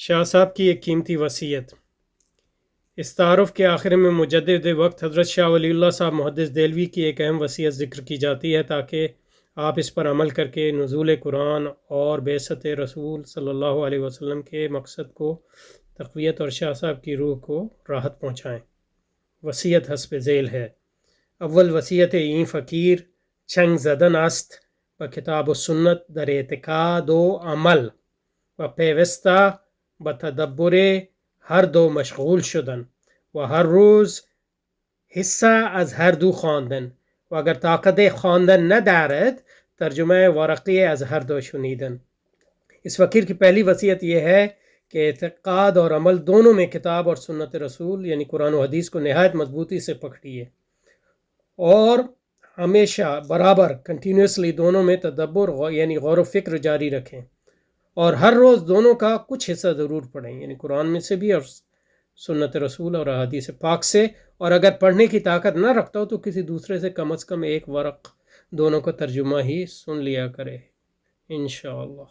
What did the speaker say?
شاہ صاحب کی ایک قیمتی وصیت۔ اس تعارف کے آخر میں مجدد وقت حضرت شاہ ولی اللہ صاحب محدث دہلوی کی ایک اہم وصیت ذکر کی جاتی ہے تاکہ آپ اس پر عمل کر کے نزول قرآن اور بعثت رسول صلی اللہ علیہ وسلم کے مقصد کو تقویت اور شاہ صاحب کی روح کو راحت پہنچائیں۔ وصیت حسب ذیل ہے۔ اول وصیت این فقیر چنگ زدن است و کتاب و سنت در اعتقاد و عمل و پیوسته به تدبر هر دو مشغول شدن و هر روز حصه از هر دو خواندن و اگر طاقت خواندن ندارد ترجمه ورقی از هر دو شنیدن۔ اس فقیر کی پہلی وصیت یہ ہے کہ اعتقاد اور عمل دونوں میں کتاب اور سنت رسول یعنی قرآن و حدیث کو نہایت مضبوطی سے پکڑیے اور ہمیشہ برابر کنٹینیوسلی دونوں میں تدبر یعنی غور و فکر جاری رکھیں اور ہر روز دونوں کا کچھ حصہ ضرور پڑھیں یعنی قرآن میں سے بھی اور سنت رسول اور احادیث پاک سے، اور اگر پڑھنے کی طاقت نہ رکھتا ہو تو کسی دوسرے سے کم از کم ایک ورق دونوں کا ترجمہ ہی سن لیا کرے انشاءاللہ۔